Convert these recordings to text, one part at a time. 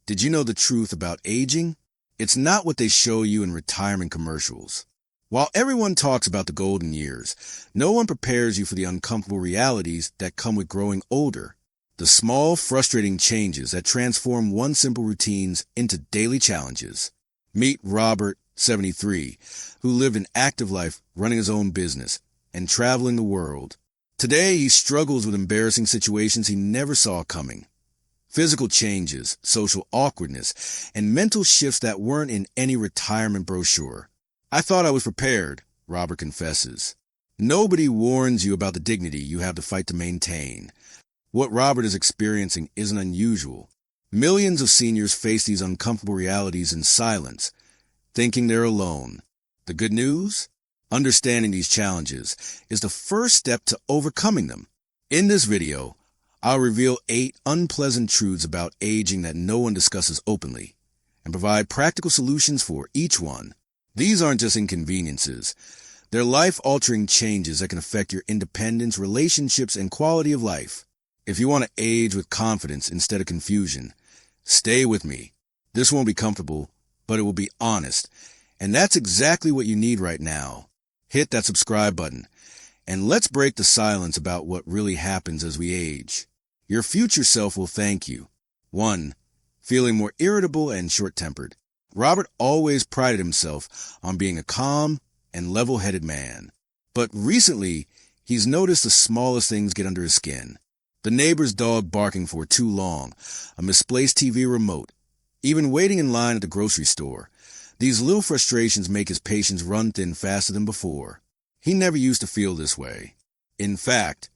Did you know the truth about aging? It's not what they show you in retirement commercials. While everyone talks about the golden years, no one prepares you for the uncomfortable realities that come with growing older. The small, frustrating changes that transform one simple routines into daily challenges. Meet Robert, 73, who lived an active life running his own business and traveling the world. Today, he struggles with embarrassing situations he never saw coming. Physical changes, social awkwardness, and mental shifts that weren't in any retirement brochure. I thought I was prepared, Robert confesses. Nobody warns you about the dignity you have to fight to maintain. What Robert is experiencing isn't unusual. Millions of seniors face these uncomfortable realities in silence, thinking they're alone. The good news? Understanding these challenges is the first step to overcoming them. In this video, I'll reveal 8 unpleasant truths about aging that no one discusses openly, and provide practical solutions for each one. These aren't just inconveniences. They're life-altering changes that can affect your independence, relationships, and quality of life. If you want to age with confidence instead of confusion, stay with me. This won't be comfortable, but it will be honest. And that's exactly what you need right now. Hit that subscribe button, and let's break the silence about what really happens as we age. Your future self will thank you. 1. Feeling more irritable and short-tempered. Robert always prided himself on being a calm and level-headed man. But recently, he's noticed the smallest things get under his skin. The neighbor's dog barking for too long, a misplaced TV remote, even waiting in line at the grocery store. These little frustrations make his patience run thin faster than before. He never used to feel this way. In fact,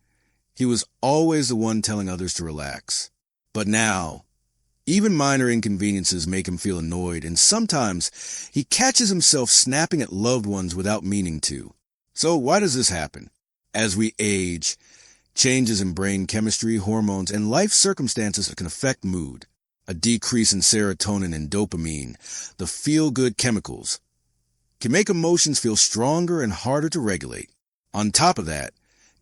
he was always the one telling others to relax. But now, even minor inconveniences make him feel annoyed, and sometimes he catches himself snapping at loved ones without meaning to. So why does this happen? As we age, changes in brain chemistry, hormones, and life circumstances can affect mood. A decrease in serotonin and dopamine, the feel-good chemicals, can make emotions feel stronger and harder to regulate. On top of that,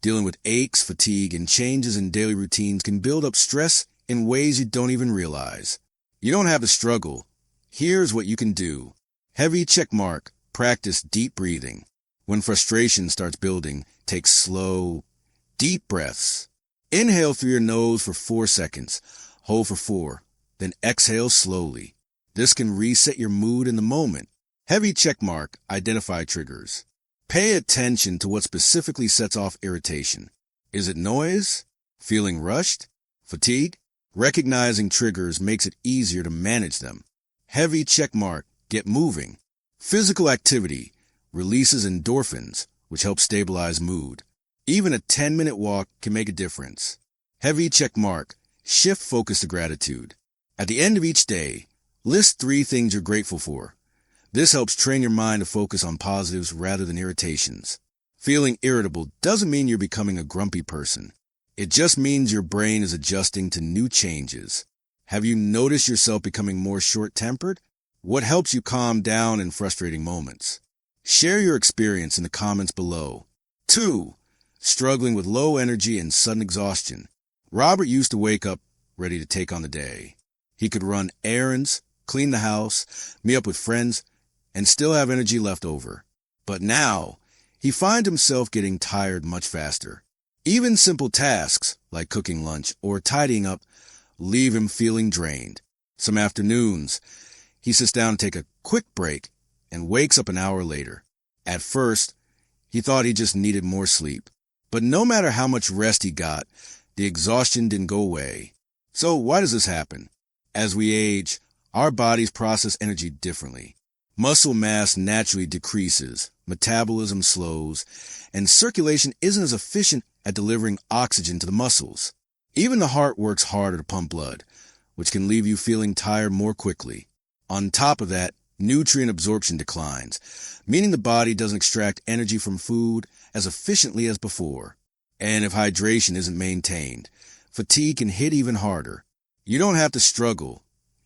dealing with aches, fatigue, and changes in daily routines can build up stress in ways you don't even realize. You don't have to struggle. Here's what you can do. Heavy checkmark. Practice deep breathing. When frustration starts building, take slow, deep breaths. Inhale through your nose for 4 seconds. Hold for 4. Then exhale slowly. This can reset your mood in the moment. Heavy checkmark. Identify triggers. Pay attention to what specifically sets off irritation. Is it noise? Feeling rushed? Fatigue? Recognizing triggers makes it easier to manage them. Heavy checkmark. Get moving. Physical activity releases endorphins, which help stabilize mood. Even a 10-minute walk can make a difference. Heavy checkmark. Shift focus to gratitude. At the end of each day, list 3 things you're grateful for. This helps train your mind to focus on positives rather than irritations. Feeling irritable doesn't mean you're becoming a grumpy person. It just means your brain is adjusting to new changes. Have you noticed yourself becoming more short-tempered? What helps you calm down in frustrating moments? Share your experience in the comments below. 2. Struggling with low energy and sudden exhaustion. Robert used to wake up ready to take on the day. He could run errands, clean the house, meet up with friends, and still have energy left over. But now, he finds himself getting tired much faster. Even simple tasks, like cooking lunch or tidying up, leave him feeling drained. Some afternoons, he sits down to take a quick break and wakes up an hour later. At first, he thought he just needed more sleep. But no matter how much rest he got, the exhaustion didn't go away. So why does this happen? As we age, our bodies process energy differently. Muscle mass naturally decreases, metabolism slows, and circulation isn't as efficient at delivering oxygen to the muscles. Even the heart works harder to pump blood, which can leave you feeling tired more quickly. On top of that, nutrient absorption declines, meaning the body doesn't extract energy from food as efficiently as before. And if hydration isn't maintained, fatigue can hit even harder. You don't have to struggle.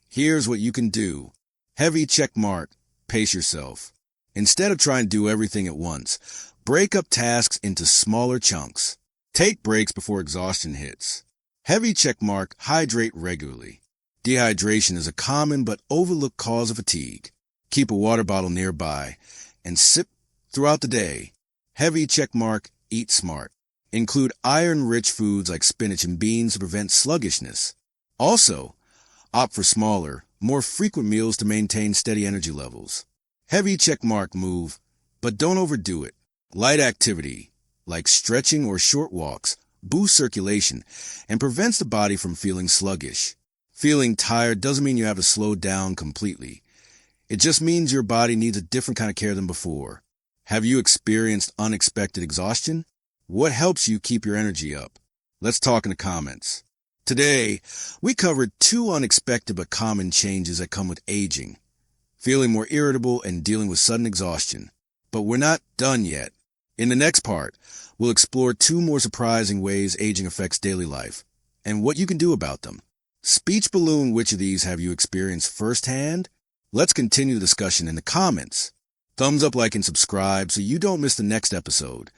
Here's what you can do. Heavy checkmark. Pace yourself. Instead of trying to do everything at once, break up tasks into smaller chunks. Take breaks before exhaustion hits. Heavy checkmark. Hydrate regularly. Dehydration is a common but overlooked cause of fatigue. Keep a water bottle nearby and sip throughout the day. Heavy checkmark, eat smart. Include iron-rich foods like spinach and beans to prevent sluggishness. Also, opt for smaller, more frequent meals to maintain steady energy levels. Heavy checkmark, move, but don't overdo it. Light activity, like stretching or short walks, boosts circulation and prevents the body from feeling sluggish. Feeling tired doesn't mean you have to slow down completely. It just means your body needs a different kind of care than before. Have you experienced unexpected exhaustion? What helps you keep your energy up? Let's talk in the comments. Today, we covered 2 unexpected but common changes that come with aging. Feeling more irritable and dealing with sudden exhaustion. But we're not done yet. In the next part, we'll explore 2 more surprising ways aging affects daily life and what you can do about them. Speech balloon, which of these have you experienced firsthand? Let's continue the discussion in the comments. Thumbs up, like, and subscribe so you don't miss the next episode.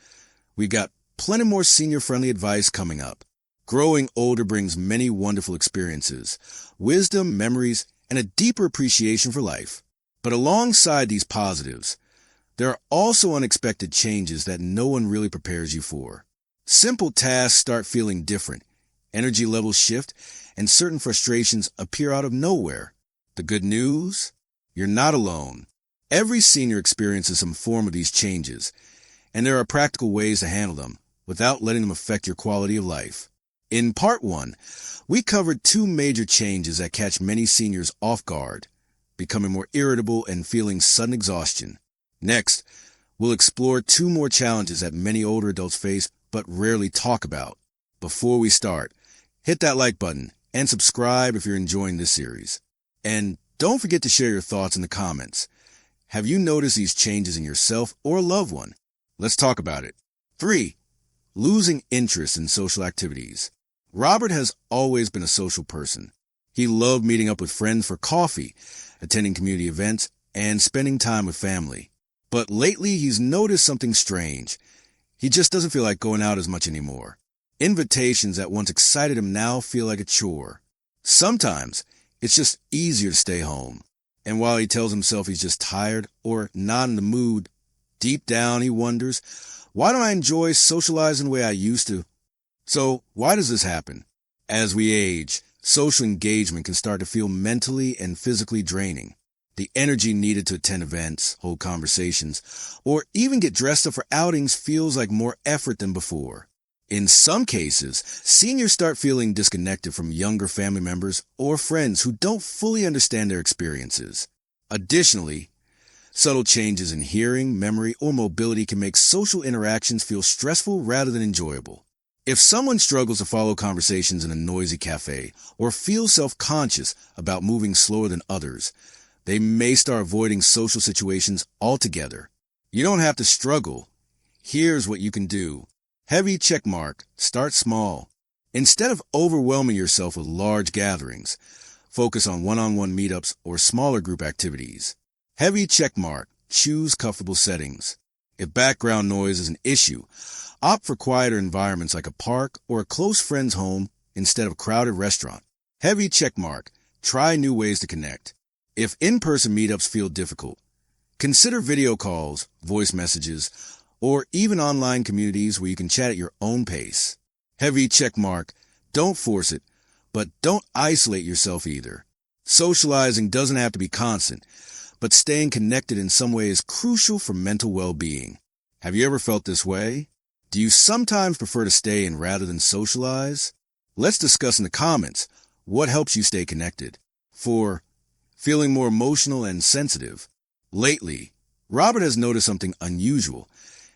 We've got plenty more senior-friendly advice coming up. Growing older brings many wonderful experiences, wisdom, memories, and a deeper appreciation for life. But alongside these positives, there are also unexpected changes that no one really prepares you for. Simple tasks start feeling different, energy levels shift, and certain frustrations appear out of nowhere. The good news? You're not alone. Every senior experiences some form of these changes, and there are practical ways to handle them without letting them affect your quality of life. In Part 1, we covered 2 major changes that catch many seniors off guard, becoming more irritable and feeling sudden exhaustion. Next, we'll explore 2 more challenges that many older adults face but rarely talk about. Before we start, hit that like button and subscribe if you're enjoying this series. And don't forget to share your thoughts in the comments. Have you noticed these changes in yourself or a loved one? Let's talk about it. 3. Losing interest in social activities. Robert has always been a social person. He loved meeting up with friends for coffee, attending community events, and spending time with family. But lately, he's noticed something strange. He just doesn't feel like going out as much anymore. Invitations that once excited him now feel like a chore. Sometimes, it's just easier to stay home. And while he tells himself he's just tired or not in the mood, deep down he wonders, why don't I enjoy socializing the way I used to? So, why does this happen? As we age, social engagement can start to feel mentally and physically draining. The energy needed to attend events, hold conversations, or even get dressed up for outings feels like more effort than before. In some cases, seniors start feeling disconnected from younger family members or friends who don't fully understand their experiences. Additionally, subtle changes in hearing, memory, or mobility can make social interactions feel stressful rather than enjoyable. If someone struggles to follow conversations in a noisy cafe or feels self-conscious about moving slower than others, they may start avoiding social situations altogether. You don't have to struggle. Here's what you can do. Heavy checkmark, start small. Instead of overwhelming yourself with large gatherings, focus on one-on-one meetups or smaller group activities. Heavy checkmark, choose comfortable settings. If background noise is an issue, opt for quieter environments like a park or a close friend's home instead of a crowded restaurant. Heavy checkmark, try new ways to connect. If in-person meetups feel difficult, consider video calls, voice messages, or even online communities where you can chat at your own pace. Heavy checkmark, don't force it, but don't isolate yourself either. Socializing doesn't have to be constant, but staying connected in some way is crucial for mental well-being. Have you ever felt this way? Do you sometimes prefer to stay in rather than socialize? Let's discuss in the comments what helps you stay connected. 4. Feeling more emotional and sensitive. Lately, Robert has noticed something unusual.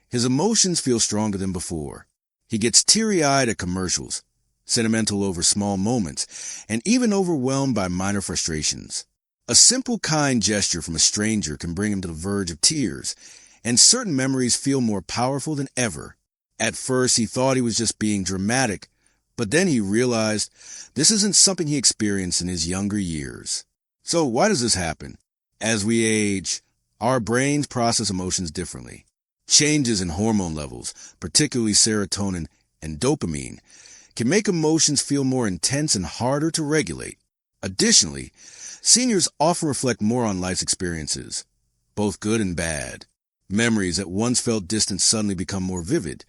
His emotions feel stronger than before. He gets teary-eyed at commercials, sentimental over small moments, and even overwhelmed by minor frustrations. A simple kind gesture from a stranger can bring him to the verge of tears, and certain memories feel more powerful than ever. At first, he thought he was just being dramatic, but then he realized this isn't something he experienced in his younger years. So why does this happen? As we age, our brains process emotions differently. Changes in hormone levels, particularly serotonin and dopamine, can make emotions feel more intense and harder to regulate. Additionally, seniors often reflect more on life's experiences, both good and bad. Memories that once felt distant suddenly become more vivid,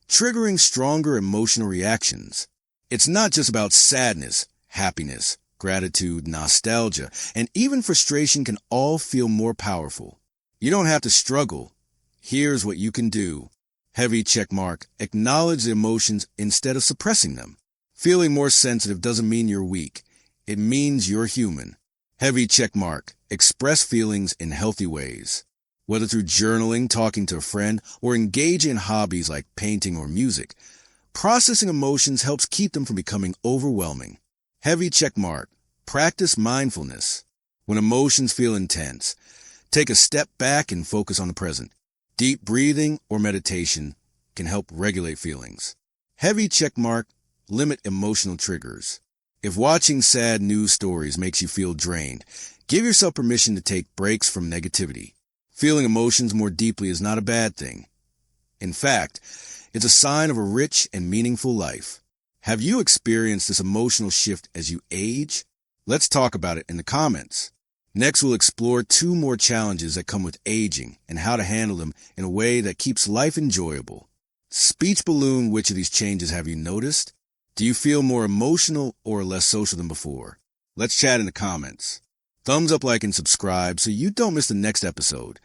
triggering stronger emotional reactions. It's not just about sadness, happiness, gratitude, nostalgia, and even frustration can all feel more powerful. You don't have to struggle. Here's what you can do. Heavy check mark. Acknowledge the emotions instead of suppressing them. Feeling more sensitive doesn't mean you're weak. It means you're human. Heavy check mark. Express feelings in healthy ways. Whether through journaling, talking to a friend, or engaging in hobbies like painting or music, processing emotions helps keep them from becoming overwhelming. Heavy check mark. Practice mindfulness. When emotions feel intense, take a step back and focus on the present. Deep breathing or meditation can help regulate feelings. Heavy check mark. Limit emotional triggers. If watching sad news stories makes you feel drained, give yourself permission to take breaks from negativity. Feeling emotions more deeply is not a bad thing. In fact, it's a sign of a rich and meaningful life. Have you experienced this emotional shift as you age? Let's talk about it in the comments. Next, we'll explore 2 more challenges that come with aging and how to handle them in a way that keeps life enjoyable. Speech balloon, which of these changes have you noticed? Do you feel more emotional or less social than before? Let's chat in the comments. Thumbs up, like, and subscribe so you don't miss the next episode.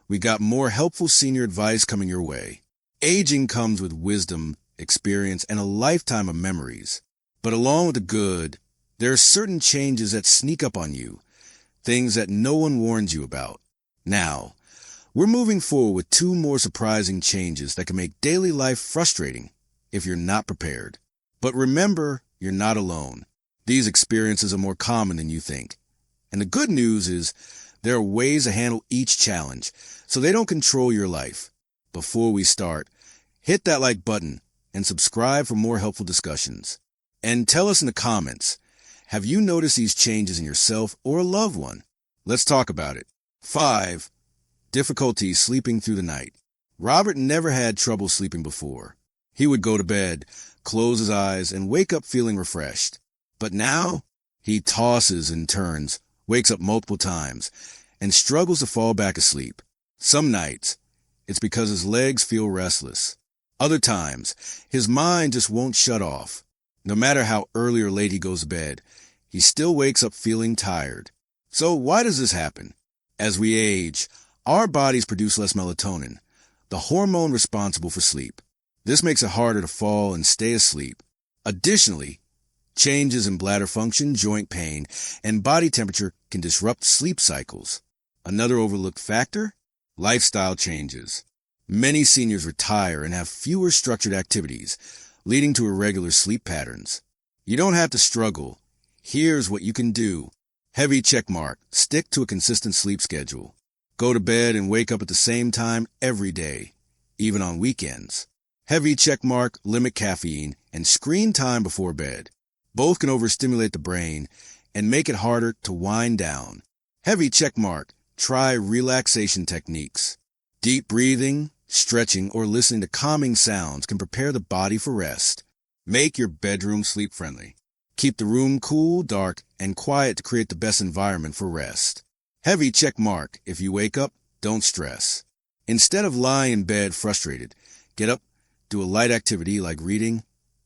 We got more helpful senior advice coming your way. Aging comes with wisdom, experience, and a lifetime of memories. But along with the good, there are certain changes that sneak up on you, things that no one warns you about. Now, we're moving forward with 2 more surprising changes that can make daily life frustrating if you're not prepared. But remember, you're not alone. These experiences are more common than you think. And the good news is there are ways to handle each challenge so they don't control your life. Before we start, hit that like button and subscribe for more helpful discussions. And tell us in the comments, have you noticed these changes in yourself or a loved one? Let's talk about it. 5. Difficulty sleeping through the night. Robert never had trouble sleeping before. He would go to bed, close his eyes, and wake up feeling refreshed. But now, he tosses and turns, wakes up multiple times, and struggles to fall back asleep. Some nights, it's because his legs feel restless. Other times, his mind just won't shut off. No matter how early or late he goes to bed, he still wakes up feeling tired. So why does this happen? As we age, our bodies produce less melatonin, the hormone responsible for sleep. This makes it harder to fall and stay asleep. Additionally, changes in bladder function, joint pain, and body temperature can disrupt sleep cycles. Another overlooked factor? Lifestyle changes. Many seniors retire and have fewer structured activities, leading to irregular sleep patterns. You don't have to struggle. Here's what you can do. Heavy check mark. Stick to a consistent sleep schedule. Go to bed and wake up at the same time every day, even on weekends. Heavy check mark. Limit caffeine and screen time before bed. Both can overstimulate the brain and make it harder to wind down. Heavy check mark. Try relaxation techniques. Deep breathing, stretching, or listening to calming sounds can prepare the body for rest. Make your bedroom sleep-friendly. Keep the room cool, dark, and quiet to create the best environment for rest. Heavy check mark. If you wake up, don't stress. Instead of lying in bed frustrated, get up, do a light activity like reading,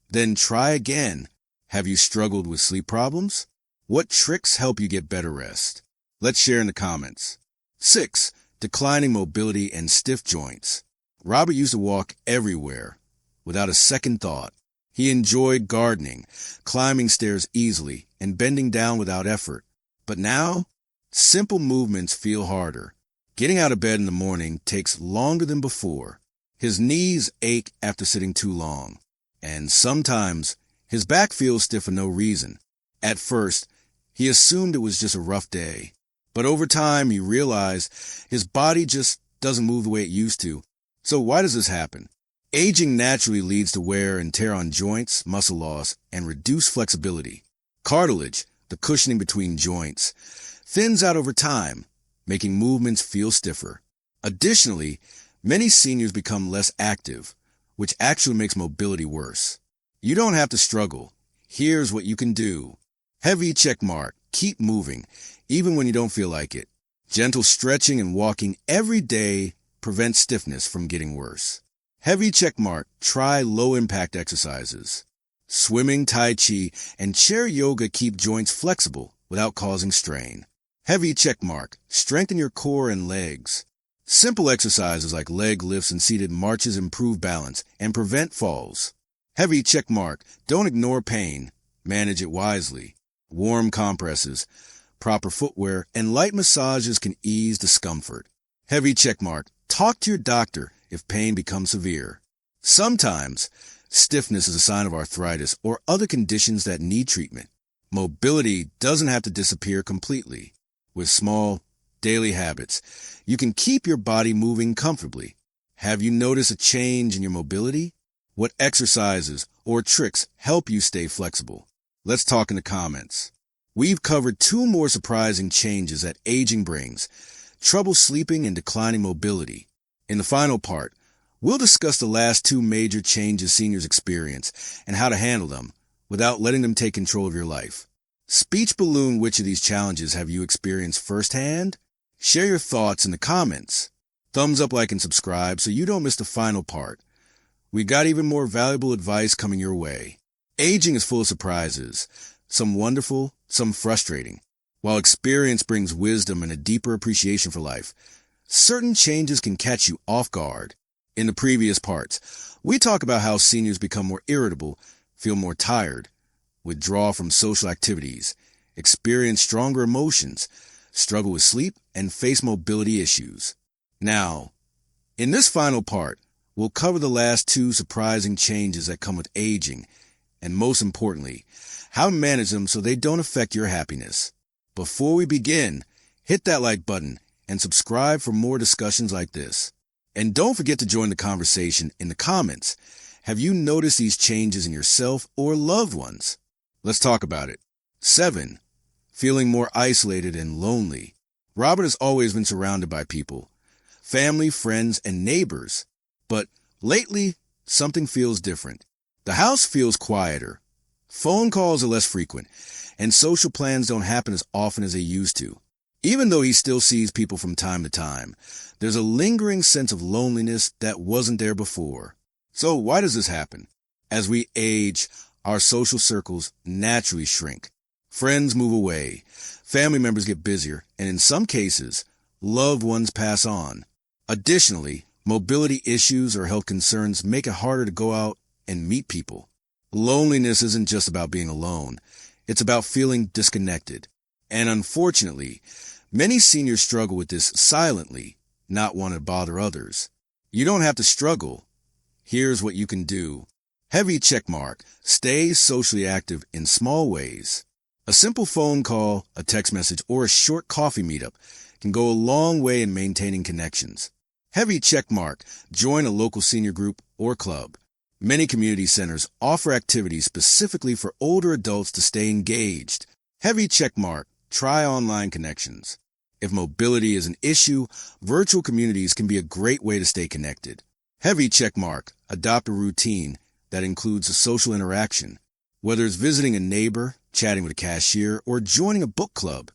then try again. Have you struggled with sleep problems? What tricks help you get better rest? Let's share in the comments. 6. Declining mobility and stiff joints. Robert used to walk everywhere without a second thought. He enjoyed gardening, climbing stairs easily, and bending down without effort. But now, simple movements feel harder. Getting out of bed in the morning takes longer than before. His knees ache after sitting too long. And sometimes, his back feels stiff for no reason. At first, he assumed it was just a rough day. But over time, he realized his body just doesn't move the way it used to. So why does this happen? Aging naturally leads to wear and tear on joints, muscle loss, and reduced flexibility. Cartilage, the cushioning between joints, thins out over time, making movements feel stiffer. Additionally, many seniors become less active, which actually makes mobility worse. You don't have to struggle. Here's what you can do. Heavy check mark. Keep moving, even when you don't feel like it. Gentle stretching and walking every day prevents stiffness from getting worse. Heavy checkmark, try low-impact exercises. Swimming, Tai Chi, and chair yoga keep joints flexible without causing strain. Heavy checkmark, strengthen your core and legs. Simple exercises like leg lifts and seated marches improve balance and prevent falls. Heavy checkmark, don't ignore pain, manage it wisely. Warm compresses, proper footwear, and light massages can ease discomfort. Heavy checkmark, talk to your doctor if pain becomes severe. Sometimes, stiffness is a sign of arthritis or other conditions that need treatment. Mobility doesn't have to disappear completely. With small, daily habits, you can keep your body moving comfortably. Have you noticed a change in your mobility? What exercises or tricks help you stay flexible? Let's talk in the comments. We've covered 2 more surprising changes that aging brings: trouble sleeping and declining mobility. In the final part, we'll discuss the last 2 major changes seniors experience and how to handle them without letting them take control of your life. Speech balloon, which of these challenges have you experienced firsthand? Share your thoughts in the comments. Thumbs up, like, and subscribe so you don't miss the final part. We got even more valuable advice coming your way. Aging is full of surprises, some wonderful, some frustrating. While experience brings wisdom and a deeper appreciation for life, certain changes can catch you off guard. In the previous parts, we talk about how seniors become more irritable, feel more tired, withdraw from social activities, experience stronger emotions, struggle with sleep, and face mobility issues. Now, in this final part, we'll cover the last 2 surprising changes that come with aging, and most importantly, how to manage them so they don't affect your happiness. Before we begin, hit that like button and subscribe for more discussions like this. And don't forget to join the conversation in the comments. Have you noticed these changes in yourself or loved ones? Let's talk about it. 7. Feeling more isolated and lonely. Robert has always been surrounded by people, family, friends, and neighbors. But lately, something feels different. The house feels quieter. Phone calls are less frequent, and social plans don't happen as often as they used to. Even though he still sees people from time to time, there's a lingering sense of loneliness that wasn't there before. So why does this happen? As we age, our social circles naturally shrink. Friends move away, family members get busier, and in some cases, loved ones pass on. Additionally, mobility issues or health concerns make it harder to go out and meet people. Loneliness isn't just about being alone. It's about feeling disconnected. And unfortunately, many seniors struggle with this silently, not wanting to bother others. You don't have to struggle. Here's what you can do. Heavy checkmark. Stay socially active in small ways. A simple phone call, a text message, or a short coffee meetup can go a long way in maintaining connections. Heavy checkmark. Join a local senior group or club. Many community centers offer activities specifically for older adults to stay engaged. Heavy checkmark. Try online connections. If mobility is an issue, virtual communities can be a great way to stay connected. Heavy checkmark. Adopt a routine that includes a social interaction. Whether it's visiting a neighbor, chatting with a cashier, or joining a book club,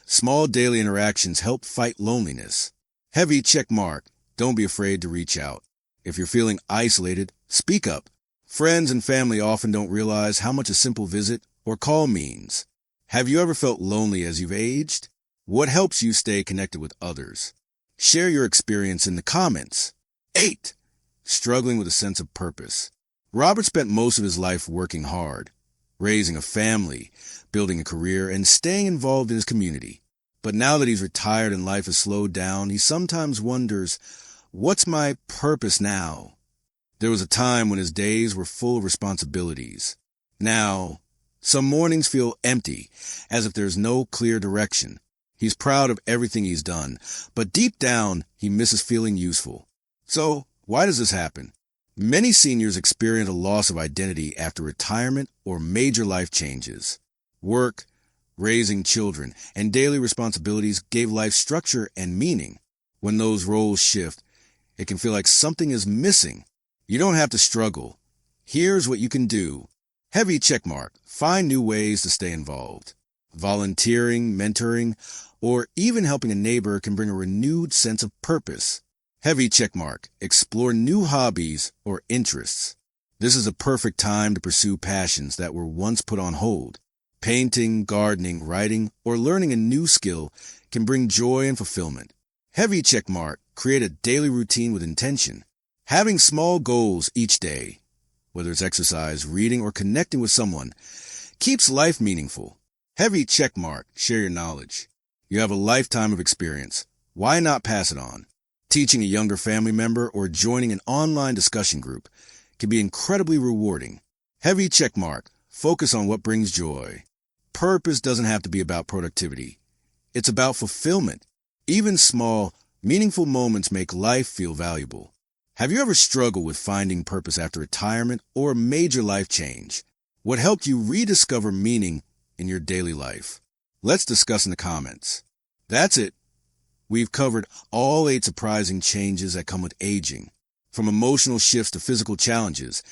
small daily interactions help fight loneliness. Heavy checkmark. Don't be afraid to reach out. If you're feeling isolated, speak up. Friends and family often don't realize how much a simple visit or call means. Have you ever felt lonely as you've aged? What helps you stay connected with others? Share your experience in the comments. 8. Struggling with a sense of purpose. Robert spent most of his life working hard, raising a family, building a career, and staying involved in his community. But now that he's retired and life has slowed down, he sometimes wonders, what's my purpose now? There was a time when his days were full of responsibilities. Now, some mornings feel empty, as if there's no clear direction. He's proud of everything he's done, but deep down, he misses feeling useful. So, why does this happen? Many seniors experience a loss of identity after retirement or major life changes. Work, raising children, and daily responsibilities gave life structure and meaning. When those roles shift, it can feel like something is missing. You don't have to struggle. Here's what you can do. Heavy checkmark. Find new ways to stay involved. Volunteering, mentoring, or even helping a neighbor can bring a renewed sense of purpose. Heavy checkmark. Explore new hobbies or interests. This is a perfect time to pursue passions that were once put on hold. Painting, gardening, writing, or learning a new skill can bring joy and fulfillment. Heavy checkmark. Create a daily routine with intention. Having small goals each day, whether it's exercise, reading, or connecting with someone, keeps life meaningful. Heavy checkmark. Share your knowledge. You have a lifetime of experience. Why not pass it on? Teaching a younger family member or joining an online discussion group can be incredibly rewarding. Heavy checkmark. Focus on what brings joy. Purpose doesn't have to be about productivity. It's about fulfillment. Even small, meaningful moments make life feel valuable. Have you ever struggled with finding purpose after retirement or a major life change? What helped you rediscover meaning in your daily life? Let's discuss in the comments. That's it. We've covered all 8 surprising changes that come with aging. From emotional shifts to physical challenges,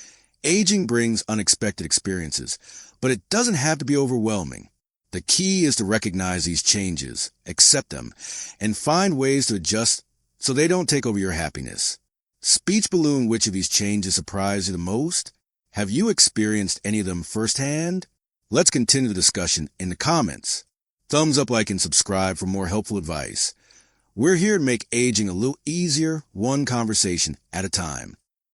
aging brings unexpected experiences, but it doesn't have to be overwhelming. The key is to recognize these changes, accept them, and find ways to adjust so they don't take over your happiness. Speech balloon, which of these changes surprised you the most? Have you experienced any of them firsthand? Let's continue the discussion in the comments. Thumbs up, like, and subscribe for more helpful advice. We're here to make aging a little easier, one conversation at a time.